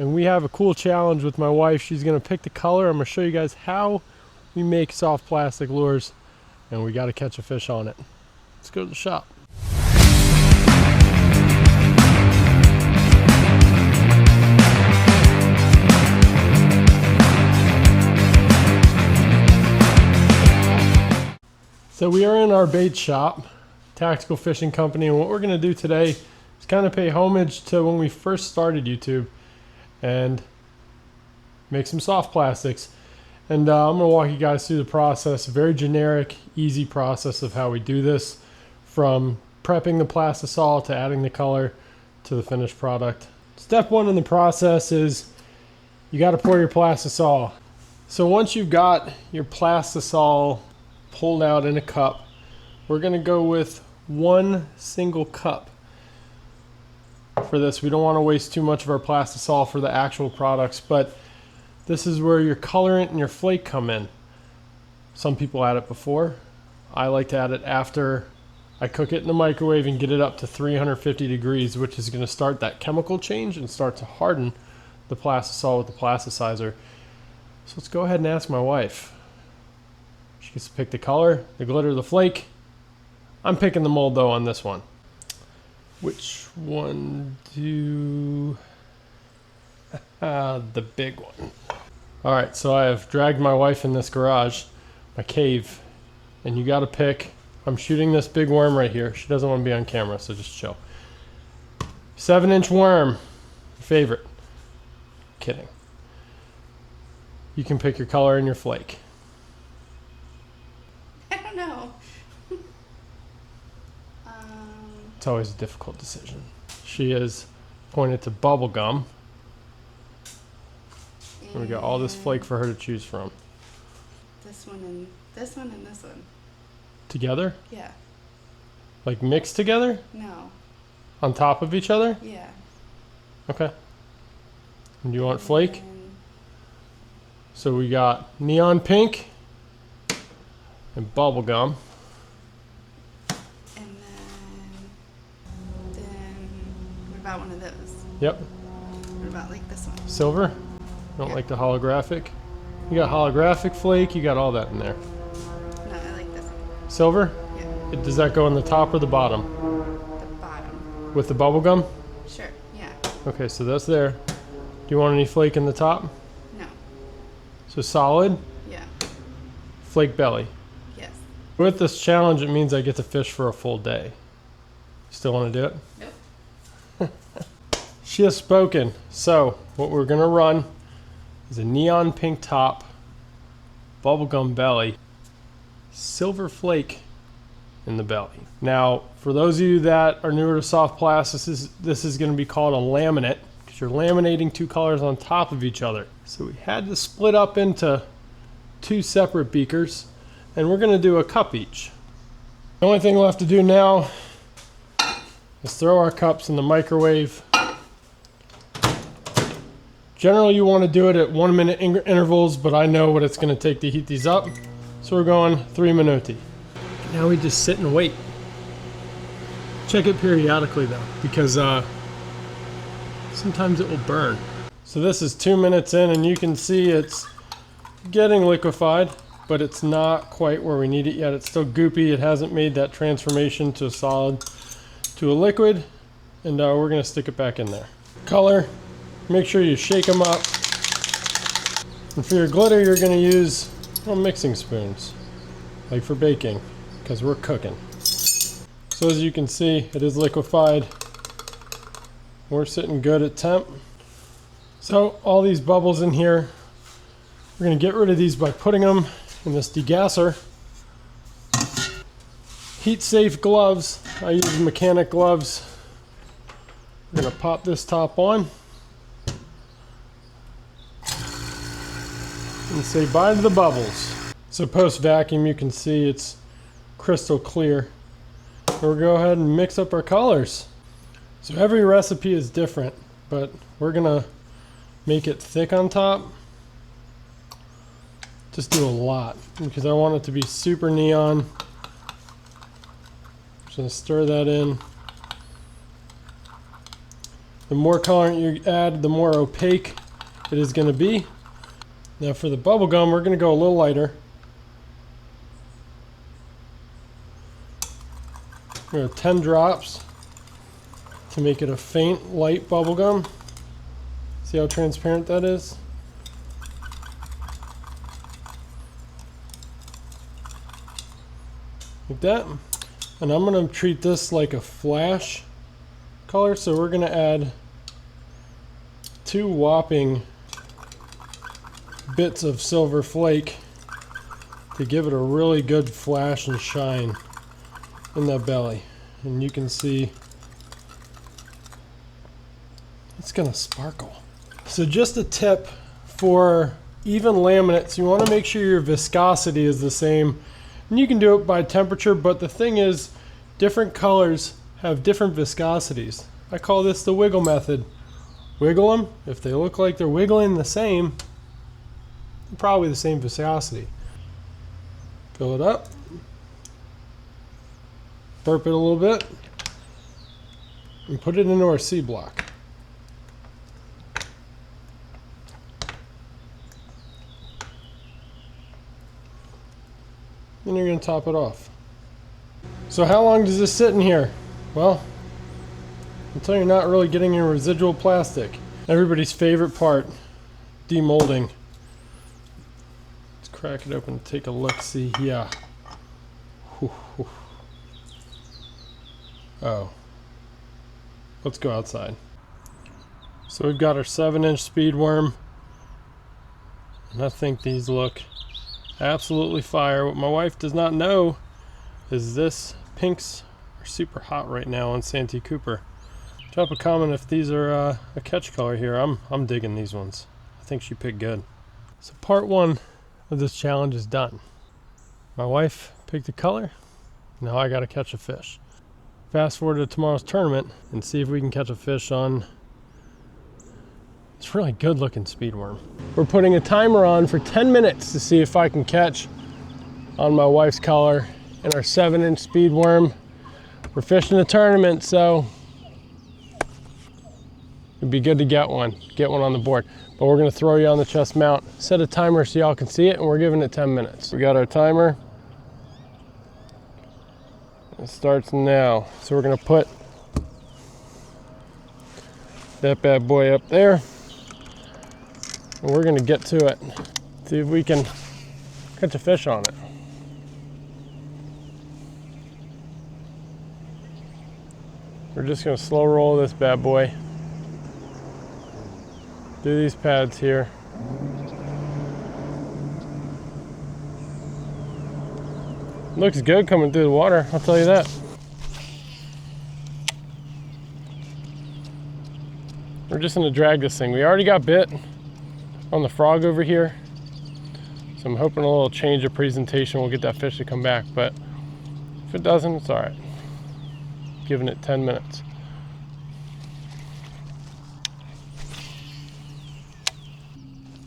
and we have a cool challenge with my wife. She's gonna pick the color. I'm gonna show you guys how we make soft plastic lures, and we gotta catch a fish on it. Let's go to the shop. So we are in our bait shop, Tactical Fishing Company, and what we're going to do today is kind of pay homage to when we first started YouTube and make some soft plastics. And I'm going to walk you guys through the process, a very generic, easy process of how we do this, from prepping the plastisol to adding the color to the finished product. Step one in the process is you got to pour your plastisol. So once you've got your plastisol pulled out in a cup, we're going to go with 1 single cup for this. We don't want to waste too much of our plastisol for the actual products, but this is where your colorant and your flake come in. Some people add it before. I like to add it after I cook it in the microwave and get it up to 350 degrees, which is going to start that chemical change and start to harden the plastisol with the plasticizer. So let's go ahead and ask my wife. She gets to pick the color, the glitter, the flake. I'm picking the mold though on this one. Which one do... the big one. Alright, so I have dragged my wife in this garage, my cave, and you gotta pick. I'm shooting this big worm right here. She doesn't want to be on camera, so just chill. 7-inch worm. Favorite. Kidding. You can pick your color and your flake. It's always a difficult decision. She is pointed to bubble gum. And we got all this flake for her to choose from. This one and this one and this one. Together? Yeah. Like mixed together? No. On top of each other? Yeah. Okay. And you want flake? So we got neon pink and bubble gum. What about one of those? Yep. What about like this one? Silver? Don't like the holographic? You got holographic flake, you got all that in there. No, I like this one. Silver? Yeah. Does that go on the top or the bottom? The bottom. With the bubble gum? Sure, yeah. Okay, so that's there. Do you want any flake in the top? No. So solid? Yeah. Flake belly. Yes. With this challenge, it means I get to fish for a full day. Still want to do it? Nope. She has spoken. So what we're gonna run is a neon pink top, bubblegum belly, silver flake in the belly. Now, for those of you that are newer to soft plastics, this is gonna be called a laminate, because you're laminating 2 colors on top of each other. So we had to split up into 2 separate beakers, and we're gonna do a cup each. The only thing left to do now is throw our cups in the microwave. Generally, you want to do it at 1-minute intervals, but I know what it's going to take to heat these up. So we're going 3 minuti. Now we just sit and wait. Check it periodically though, because sometimes it will burn. So this is 2 minutes in, and you can see it's getting liquefied, but it's not quite where we need it yet. It's still goopy. It hasn't made that transformation to a solid, to a liquid, and we're going to stick it back in there. Color. Make sure you shake them up. And for your glitter, you're going to use mixing spoons, like for baking, because we're cooking. So as you can see, it is liquefied. We're sitting good at temp. So all these bubbles in here, we're going to get rid of these by putting them in this degasser. Heat safe gloves. I use mechanic gloves. We're going to pop this top on and say bye to the bubbles. So post vacuum, you can see it's crystal clear. We'll go ahead and mix up our colors. So every recipe is different, but we're gonna make it thick on top. Just do a lot because I want it to be super neon. Just gonna stir that in. The more colorant you add, the more opaque it is going to be. Now for the bubble gum, we're going to go a little lighter. We're going to 10 drops to make it a faint, light bubble gum. See how transparent that is? Like that. And I'm going to treat this like a flash color, so we're going to add 2 whopping bits of silver flake to give it a really good flash and shine in that belly. And you can see it's going to sparkle. So just a tip for even laminates, you want to make sure your viscosity is the same. And you can do it by temperature, but the thing is, different colors have different viscosities. I call this the wiggle method. Wiggle them. If they look like they're wiggling the same, they're probably the same viscosity. Fill it up. Burp it a little bit. And put it into our C block. Then you're going to top it off. So how long does this sit in here? Well, until you're not really getting any residual plastic. Everybody's favorite part, demolding. Let's crack it open and take a look. See, yeah. Oh. Let's go outside. So we've got our 7-inch speed worm. And I think these look absolutely fire. What my wife does not know is this pinks are super hot right now on Santee Cooper. Drop a comment if these are a catch color here. I'm digging these ones. I think she picked good. So part 1 of this challenge is done. My wife picked a color. Now I gotta catch a fish. Fast forward to tomorrow's tournament and see if we can catch a fish on this really good looking speed worm. We're putting a timer on for 10 minutes to see if I can catch on my wife's color and our 7-inch speed worm. We're fishing a tournament, so it'd be good to get one on the board. But we're gonna throw you on the chest mount, set a timer so y'all can see it, and we're giving it 10 minutes. We got our timer. It starts now. So we're gonna put that bad boy up there. And we're gonna get to it. See if we can catch a fish on it. We're just gonna slow roll this bad boy. Do these pads here. Looks good coming through the water, I'll tell you that. We're just gonna drag this thing. We already got bit on the frog over here. So I'm hoping a little change of presentation will get that fish to come back, but if it doesn't, it's all right. Giving it 10 minutes.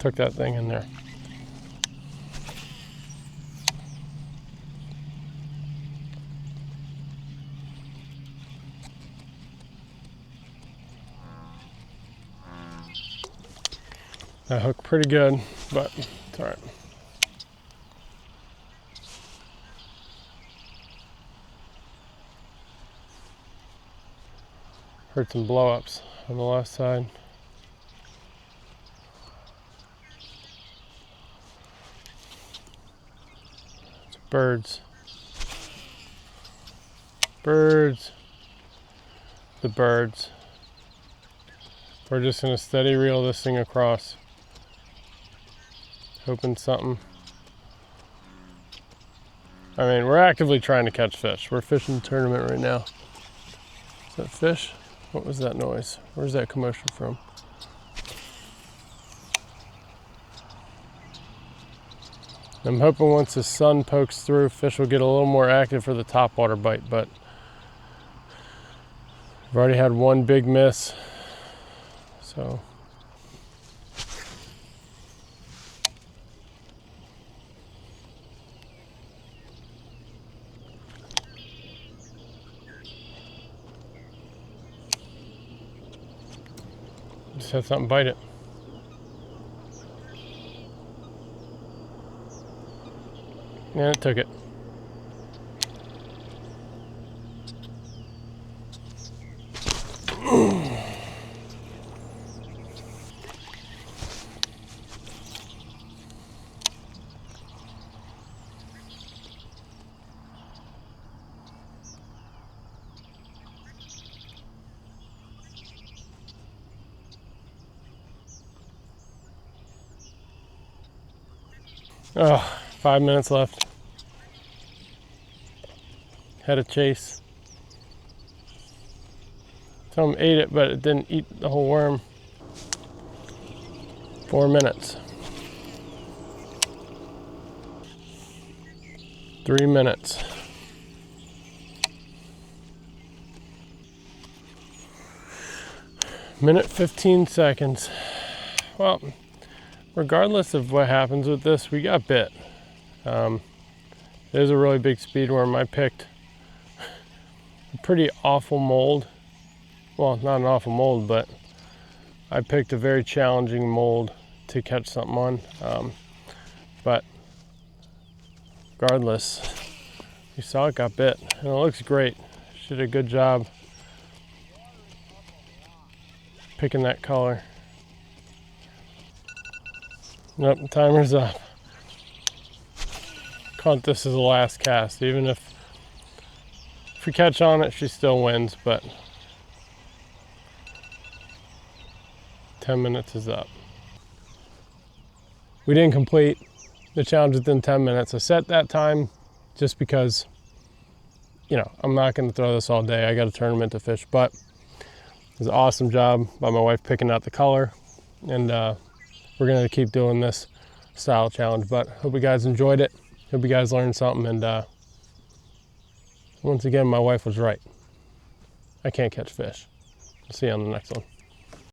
Took that thing in there. That hooked pretty good, but it's all right. Heard some blow-ups on the left side. It's birds. Birds. The birds. We're just gonna steady reel this thing across. Hoping something. I mean, we're actively trying to catch fish. We're fishing the tournament right now. Is that fish? What was that noise? Where's that commotion from? I'm hoping once the sun pokes through, fish will get a little more active for the topwater bite, but I've already had one big miss, so. Just had something bite it. And it took it. Oh, 5 minutes left. Had a chase. Some ate it, but it didn't eat the whole worm. 4 minutes. 3 minutes. Minute 15 seconds. Well, regardless of what happens with this, we got bit. There's a really big speed worm. I picked a pretty awful mold. Well, not an awful mold, but I picked a very challenging mold to catch something on. But regardless, you saw it got bit, and it looks great. She did a good job picking that color. Nope, timer's up. Count this as the last cast. Even if we catch on it, she still wins, but 10 minutes is up. We didn't complete the challenge within 10 minutes. I set that time just because, you know, I'm not going to throw this all day. I got a tournament to fish, but it was an awesome job by my wife picking out the color, and we're going to keep doing this style challenge. But hope you guys enjoyed it. Hope you guys learned something, and once again, my wife was right. I can't catch fish. See you on the next one.